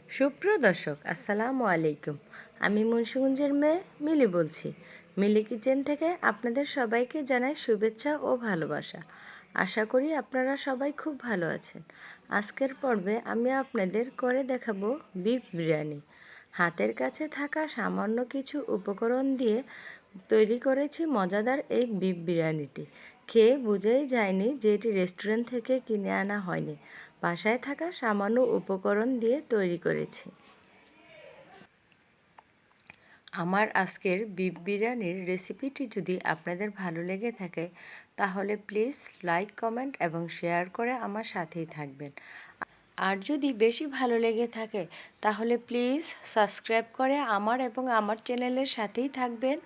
সুপ্রিয় দর্শক, আসসালামু আলাইকুম। আমি মুন্সিগঞ্জের মেয়ে মিলি বলছি। মিলি কিচেন থেকে আপনাদের সবাইকে জানাই শুভেচ্ছা ও ভালোবাসা। আশা করি আপনারা সবাই খুব ভালো আছেন। আজকের পর্বে আমি আপনাদের করে দেখাবো বিফ বিরিয়ানি। হাতের কাছে থাকা সামান্য কিছু উপকরণ দিয়ে তৈরি করেছি মজাদার এই বিফ বিরিয়ানিটি। খেয়ে বুঝেই যায়নি যে এটি রেস্টুরেন্ট থেকে কিনে আনা হয়নি, বাসায় থাকা সামান্য উপকরণ দিয়ে তৈরি করেছি। আমার আজকের বিফ বিরিয়ানির রেসিপিটি যদি আপনাদের ভালো লেগে থাকে তাহলে প্লিজ লাইক, কমেন্ট এবং শেয়ার করে আমার সাথেই থাকবেন। আর যদি বেশি ভালো লেগে থাকে তাহলে প্লিজ সাবস্ক্রাইব করে আমার এবং আমার চ্যানেলের সাথেই থাকবেন।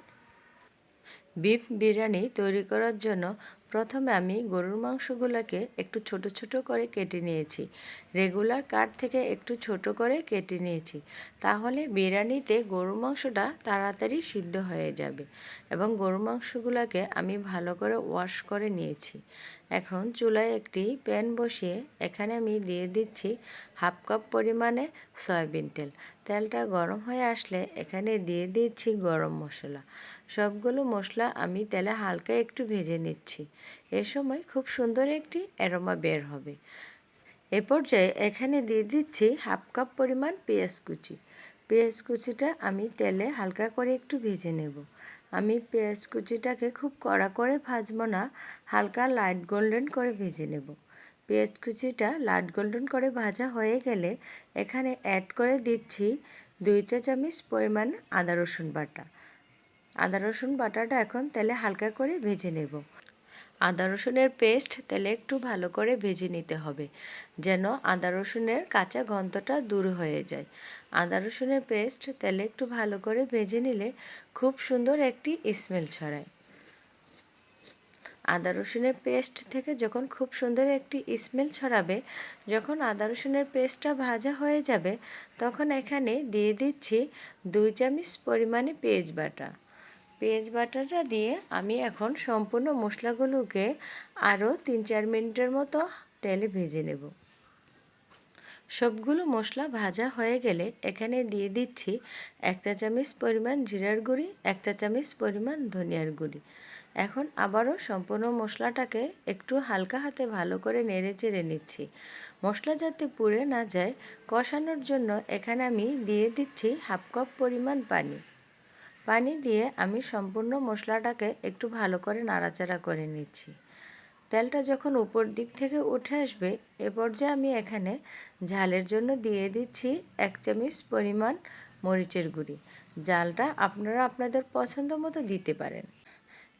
বিফ বিরিয়ানি তৈরি করার জন্য প্রথমে আমি গরুর মাংসগুলোকে একটু ছোট ছোট করে কেটে নিয়েছি। রেগুলার কাট থেকে একটু ছোট করে কেটে নিয়েছি, তাহলে বিরিয়ানিতে গরুর মাংসটা তাড়াতাড়ি সিদ্ধ হয়ে যাবে। এবং গরুর মাংসগুলোকে আমি ভালো করে ওয়াশ করে নিয়েছি। এখন চুলায় একটি প্যান বসিয়ে এখানে আমি দিয়ে দিচ্ছি 1/2 কাপ পরিমাণে সয়াবিন তেল। তেলটা গরম হয়ে আসলে এখানে দিয়ে দিচ্ছি গরম মশলা। সবগুলো মশলা আমি তেলে হালকা একটু ভেজে নিচ্ছি। এ সময় খুব সুন্দর একটি অ্যারোমা বের হবে। এ পর্যায়ে এখানে দিয়ে দিচ্ছি 1/2 কাপ পরিমাণ পেঁয়াজ কুচি। পেঁয়াজ কুচিটা আমি তেলে হালকা করে একটু ভেজে নেব। আমি পেঁয়াজ কুচিটাকে খুব কড়া করে ভাজবো না, হালকা লাইট গোল্ডেন করে ভেজে নেব। পেঁয়াজ কুচিটা লাইট গোল্ডেন করে ভাজা হয়ে গেলে এখানে অ্যাড করে দিচ্ছি 2 চা চামচ পরিমাণ আদা রসুন বাটা। আদা রসুন বাটাটা এখন তেলে হালকা করে ভেজে নেব। আদা রসুনের পেস্ট তেলে একটু ভালো করে ভেজে নিতে হবে, যেন আদা রসুনের কাঁচা গন্ধটা দূর হয়ে যায়। আদা রসুনের পেস্ট তেলে একটু ভালো করে ভেজে নিলে খুব সুন্দর একটি স্মেল ছড়ায়। আদা রসুনের পেস্ট থেকে যখন খুব সুন্দর একটি স্মেল ছড়াবে, যখন আদা রসুনের পেস্টটা ভাজা হয়ে যাবে, তখন এখানে দিয়ে দিচ্ছি 2 চামচ পরিমাণে পেঁয়াজ বাটা। পেঁয়াজ বাটাটা দিয়ে আমি এখন সম্পূর্ণ মশলাগুলোকে আরও 3-4 মিনিটের মতো তেলে ভেজে নেব। সবগুলো মশলা ভাজা হয়ে গেলে এখানে দিয়ে দিচ্ছি 1 চা চামচ পরিমাণ জিরার গুঁড়ি, 1 চা চামচ পরিমাণ ধনিয়ার গুঁড়ি। এখন আবারও সম্পূর্ণ মশলাটাকে একটু হালকা হাতে ভালো করে নেড়ে চেড়ে নিচ্ছি। মশলা যাতে পুড়ে না যায়, কষানোর জন্য এখানে আমি দিয়ে দিচ্ছি 1/2 কাপ পরিমাণ পানি। পানি দিয়ে আমি সম্পূর্ণ মশলাটাকে একটু ভালো করে নাড়াচাড়া করে নিচ্ছি। তেলটা যখন উপর দিক থেকে উঠে আসবে, এ পর্যায়ে আমি এখানে ঝালের জন্য দিয়ে দিচ্ছি 1 চামচ পরিমাণ মরিচের গুঁড়ি। ঝালটা আপনারা আপনাদের পছন্দ মতো দিতে পারেন।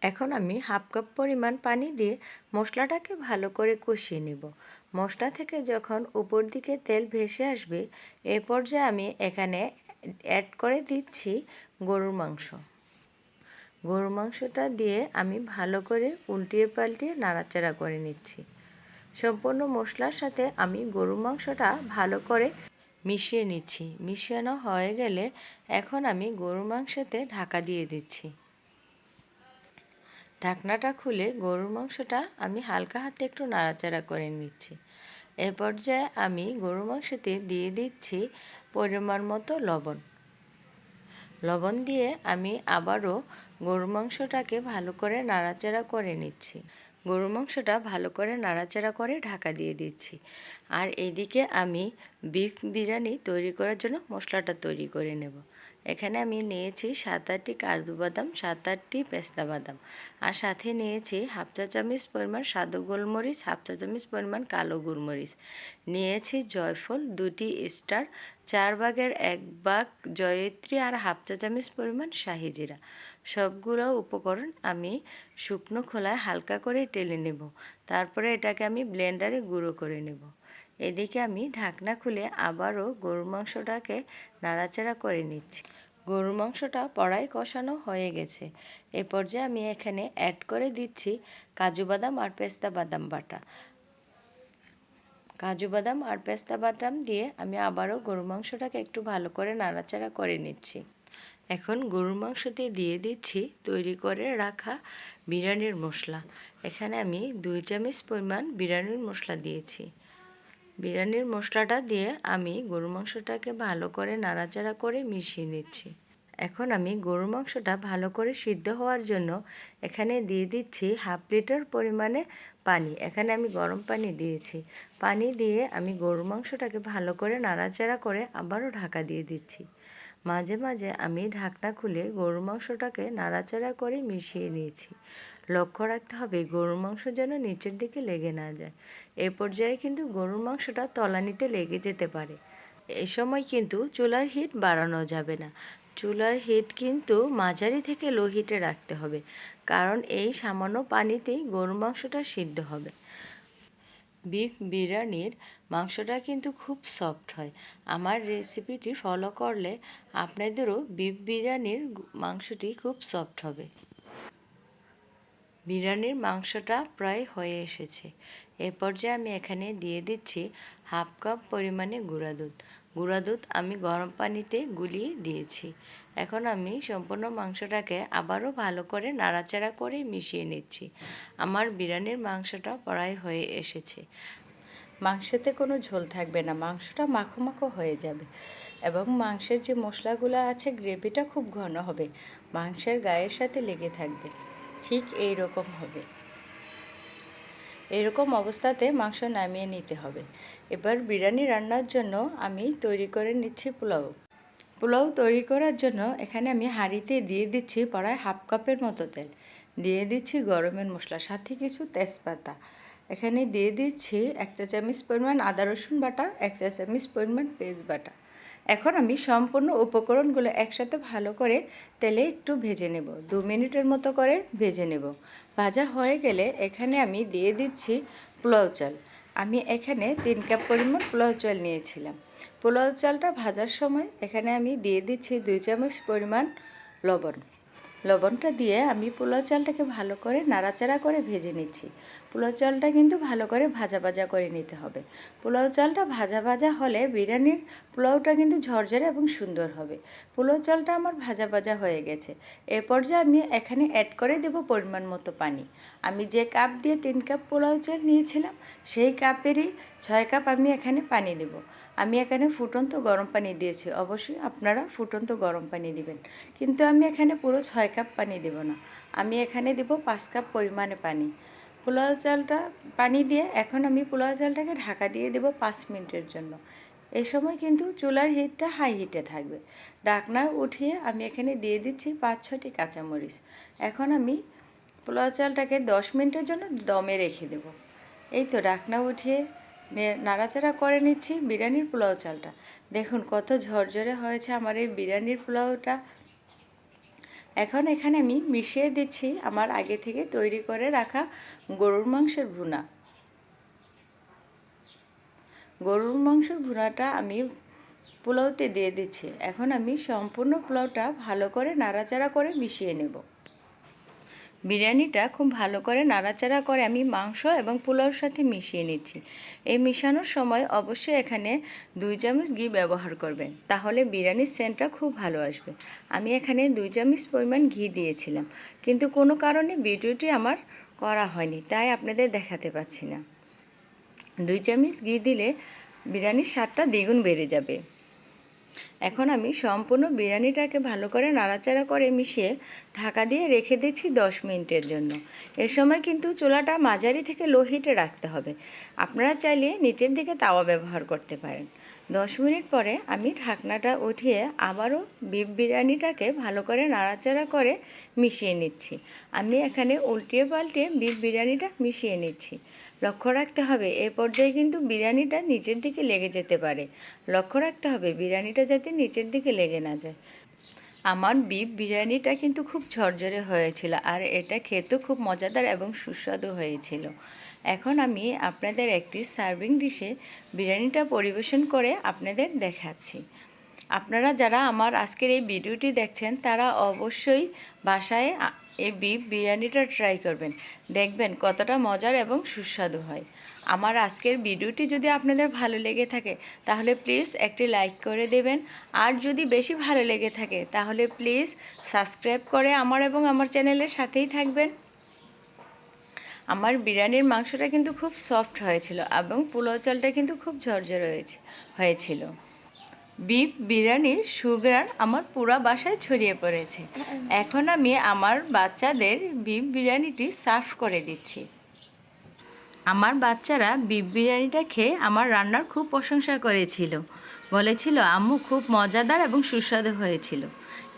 এখন আমি 1/2 কাপ পরিমাণ পানি দিয়ে মশলাটাকে ভালো করে কষিয়ে নেব। মশলা থেকে যখন উপর দিকে তেল ভেসে আসবে, এ পর্যায়ে আমি এখানে অ্যাড করে দিচ্ছি গরুর মাংস। গরুর মাংসটা দিয়ে আমি ভালো করে উল্টিয়ে পাল্টিয়ে নাড়াচাড়া করে নিচ্ছি। সম্পূর্ণ মশলার সাথে আমি গরুর মাংসটা ভালো করে মিশিয়ে নিচ্ছি। মিশানো হয়ে গেলে এখন আমি গরুর মাংসতে ঢাকা দিয়ে দিচ্ছি। ঢাকনাটা খুলে গরুর মাংসটা আমি হালকা হাতে একটু নাড়াচাড়া করে নিচ্ছি। এ পর্যায়ে আমি গরুর মাংসতে দিয়ে দিচ্ছি পরিমাণ মতো লবণ। লবণ দিয়ে আমি আবারও গরুর মাংসটাকে ভালো করে নাড়াচাড়া করে নিচ্ছি। গরুর মাংসটা ভালো করে নাড়াচাড়া করে ঢাকা দিয়ে দিচ্ছি। আর এইদিকে আমি বিফ বিরিয়ানি তৈরি করার জন্য মশলাটা তৈরি করে নেব। এখানে আমি নিয়েছি 7-8টি কাজু বাদাম, 7-8টি পেস্তা বাদাম, আর সাথে নিয়েছি 1/2 চা চামচ পরিমাণ সাদা গোলমরিচ, 1/2 চা চামচ পরিমাণ কালো গোলমরিচ, নিয়েছি জয়ফল 2টি স্টার, 4 ভাগের 1 ভাগ জয়িত্রী, আর 1/2 চা চামচ পরিমাণ শাহি জিরা। সবগুলো উপকরণ আমি শুকনো খোলায় হালকা করে টেলে নেব। তারপরে এটাকে আমি ব্লেন্ডারে গুঁড়ো করে নেব। এদিকে আমি ঢাকনা খুলে আবারও গরুর মাংসটাকে নাড়াচাড়া করে নিচ্ছি। গরুর মাংসটা কড়াই কষানো হয়ে গেছে। এ পর্যায়ে আমি এখানে অ্যাড করে দিচ্ছি কাজু বাদাম আর পেস্তা বাদাম বাটা। কাজু বাদাম আর পেস্তা বাদাম দিয়ে আমি আবারও গরুর মাংসটাকে একটু ভালো করে নাড়াচাড়া করে নিচ্ছি। এখন গরুর মাংসতে দিয়ে দিচ্ছি তৈরি করে রাখা বিরিয়ানির মশলা। এখানে আমি 2 চামচ পরিমাণ বিরিয়ানির মশলা দিয়েছি। বিরিয়ানির মশলাটা দিয়ে আমি গরুর মাংসটাকে ভালো করে নাড়াচাড়া করে মিশিয়ে নিচ্ছি। এখন আমি গরুর মাংসটা ভালো করে সিদ্ধ হওয়ার জন্য এখানে দিয়ে দিচ্ছি 1/2 লিটার পরিমাণে পানি। এখানে আমি গরম পানি দিয়েছি। পানি দিয়ে আমি গরুর মাংসটাকে ভালো করে নাড়াচাড়া করে আবারও ঢাকা দিয়ে দিচ্ছি। মাঝে মাঝে আমি ঢাকনা খুলে গরুর মাংসটাকে নাড়াচাড়া করে মিশিয়ে নিয়েছি। লক্ষ্য রাখতে হবে গরুর মাংস যেন নিচের দিকে লেগে না যায়। এই পর্যায়ে কিন্তু গরুর মাংসটা তলানিতে লেগে যেতে পারে। এই সময় কিন্তু চুলার হিট বাড়ানো যাবে না। চুলার হিট কিন্তু মাঝারি থেকে লো হিটে রাখতে হবে, কারণ এই সামান্য পানিতেই গরুর মাংসটা সিদ্ধ হবে। বিফ বিরিয়ানির মাংসটা কিন্তু খুব সফট হয়। আমার রেসিপিটি ফলো করলে আপনাদেরও বিফ বিরিয়ানির মাংসটি খুব সফট হবে। বিরিয়ানির মাংসটা প্রায় হয়ে এসেছে। এ পর্যায়ে আমি এখানে দিয়ে দিচ্ছি 1/2 কাপ পরিমাণে গুঁড়া দুধ। গুঁড়া দুধ আমি গরম পানিতে গুলিয়ে দিয়েছি। এখন আমি সম্পূর্ণ মাংসটাকে আবারও ভালো করে নাড়াচাড়া করে মিশিয়ে নিচ্ছি। আমার বিরিয়ানির মাংসটা প্রায় হয়ে এসেছে। মাংসতে কোনো ঝোল থাকবে না, মাংসটা মাখো মাখো হয়ে যাবে এবং মাংসের যে মশলাগুলো আছে গ্রেভিটা খুব ঘন হবে, মাংসের গায়ের সাথে লেগে থাকবে। ঠিক এই রকম হবে। এরকম অবস্থাতে মাংস নামিয়ে নিতে হবে। এবার বিরিয়ানি রান্নার জন্য আমি তৈরি করে নিচ্ছি পোলাও। পোলাও তৈরি করার জন্য এখানে আমি হাঁড়িতে দিয়ে দিচ্ছি প্রায় 1/2 কাপের মতো তেল। দিয়ে দিচ্ছি গরমের মশলা, সাথে কিছু তেজপাতা। এখানে দিয়ে দিচ্ছি 1 চা চামচ পরিমাণ আদা রসুন বাটা, 1 চা চামচ পরিমাণ পেঁয়াজ বাটা। এখন আমি সম্পূর্ণ উপকরণগুলো একসাথে ভালো করে তেলে একটু ভেজে নেব। 2 মিনিটের মতো করে ভেজে নেব। ভাজা হয়ে গেলে এখানে আমি দিয়ে দিচ্ছি পোলাও চাল। আমি এখানে 3 কাপ পরিমাণ পোলাও চাল নিয়েছিলাম। পোলাও চালটা ভাজার সময় এখানে আমি দিয়ে দিচ্ছি 2 চামচ পরিমাণ লবণ। লবণটা দিয়ে আমি পোলাও চালটাকে ভালো করে নাড়াচাড়া করে ভেজে নিচ্ছি। পোলাও চালটা কিন্তু ভালো করে ভাজা ভাজা করে নিতে হবে। পোলাও চালটা ভাজা ভাজা হলে বিরিয়ানির পোলাওটা কিন্তু ঝরঝরে এবং সুন্দর হবে। পোলাও চালটা আমার ভাজা ভাজা হয়ে গেছে। এ পর্যায়ে আমি এখানে অ্যাড করে দেব পরিমাণ মতো পানি। আমি যে কাপ দিয়ে 3 কাপ পোলাও চাল নিয়েছিলাম সেই কাপেরই 6 কাপ আমি এখানে পানি দেব। আমি এখানে ফুটন্ত গরম পানি দিয়েছি, অবশ্যই আপনারা ফুটন্ত গরম পানি দিবেন, কিন্তু আমি এখানে পুরো 6 কাপ পানি দেব না, আমি এখানে দেব 5 কাপ পরিমাণে পানি। পোলাও চালটা পানি দিয়ে এখন আমি পোলাও চালটাকে ঢাকা দিয়ে দেব 5 মিনিটের জন্য। এই সময় কিন্তু চুলার হিটটা হাই হিটে থাকবে। ঢাকনা উঠিয়ে আমি এখানে দিয়ে দিচ্ছি 5-6টি কাঁচামরিচ। এখন আমি পোলাও চালটাকে 10 মিনিটের জন্য দমে রেখে দেব। এই তো ঢাকনা উঠিয়ে নাড়াচাড়া করে নিচ্ছি বিরিয়ানির পোলাও চালটা। দেখুন কত ঝরঝরে হয়েছে আমার এই বিরিয়ানির পোলাওটা। এখন এখানে আমি মিশিয়ে দিচ্ছি আমার আগে থেকে তৈরি করে রাখা গরুর মাংসের ভুনা। গরুর মাংসের ভুনাটা আমি পোলাওতে দিয়ে দিচ্ছি। এখন আমি সম্পূর্ণ পোলাওটা ভালো করে নাড়াচাড়া করে মিশিয়ে নেব। বিরিয়ানিটা খুব ভালো করে নাড়াচাড়া করে আমি মাংস এবং পোলাওর সাথে মিশিয়ে নিচ্ছি। এই মিশানোর সময় অবশ্যই এখানে 2 চামচ ঘি ব্যবহার করবেন, তাহলে বিরিয়ানির সেন্টটা খুব ভালো আসবে। আমি এখানে 2 চামচ পরিমাণ ঘি দিয়েছিলাম, কিন্তু কোনো কারণে ভিডিওটি আমার করা হয়নি, তাই আপনাদের দেখাতে পাচ্ছি না। 2 চামচ ঘি দিলে বিরিয়ানির স্বাদটা দ্বিগুণ বেড়ে যাবে। এখন আমি সম্পূর্ণ বিরিয়ানিটাকে ভালো করে নাড়াচাড়া করে মিশিয়ে ঢাকা দিয়ে রেখে দিচ্ছি 10 মিনিটের জন্য। এর সময় কিন্তু চুলাটা মাঝারি থেকে লো হিটে রাখতে হবে। আপনারা চাইলে নিচের দিকে তাওয়া ব্যবহার করতে পারেন। 10 মিনিট পরে আমি ঢাকনাটা উঠিয়ে আবারও বিফ বিরিয়ানিটাকে ভালো করে নাড়াচাড়া করে মিশিয়ে নিচ্ছি। আমি এখানে উল্টিয়ে পাল্টিয়ে বিফ বিরিয়ানিটা মিশিয়ে নিচ্ছি। লক্ষ্য রাখতে হবে এই পর্যায়ে কিন্তু বিরিয়ানিটা নিচের দিকে লেগে যেতে পারে। লক্ষ্য রাখতে হবে বিরিয়ানিটা যাতে নিচের দিকে লেগে না যায়। আমার বিফ বিরিয়ানিটা কিন্তু খুব ঝরঝরে হয়েছিল আর এটা খেতেও খুব মজাদার এবং সুস্বাদু হয়েছিল। এখন আমি আপনাদের একটি সার্ভিং ডিশে বিরিয়ানিটা পরিবেশন করে আপনাদের দেখাচ্ছি। আপনারা যারা আমার আজকের এই ভিডিওটি দেখছেন তারা অবশ্যই বাসায় এই বিফ বিরিয়ানিটা ট্রাই করবেন, দেখবেন কতটা মজার এবং সুস্বাদু হয়। আমার আজকের ভিডিওটি যদি আপনাদের ভালো লেগে থাকে তাহলে প্লিজ একটি লাইক করে দেবেন, আর যদি বেশি ভালো লেগে থাকে তাহলে প্লিজ সাবস্ক্রাইব করে আমার এবং আমার চ্যানেলের সাথেই থাকবেন। আমার বিরিয়ানির মাংসটা কিন্তু খুব সফট হয়েছিল এবং পোলাও চালটা কিন্তু খুব ঝরঝরে হয়েছিল। বিফ বিরিয়ানির সুঘ্রাণ আমার পুরো বাসায় ছড়িয়ে পড়েছে। এখন আমি আমার বাচ্চাদের বিফ বিরিয়ানিটি সার্ভ করে দিচ্ছি। আমার বাচ্চারা বিফ বিরিয়ানিটা খেয়ে আমার রান্নার খুব প্রশংসা করেছিল, বলেছিল আম্মু খুব মজাদার এবং সুস্বাদু হয়েছিল।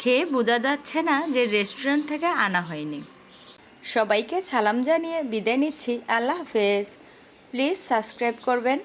খেয়ে বোঝা যাচ্ছে না যে রেস্টুরেন্ট থেকে আনা হয়নি। সবাইকে সালাম জানিয়ে বিদায় নিচ্ছি। আল্লাহ হাফেজ। প্লিজ সাবস্ক্রাইব করবেন।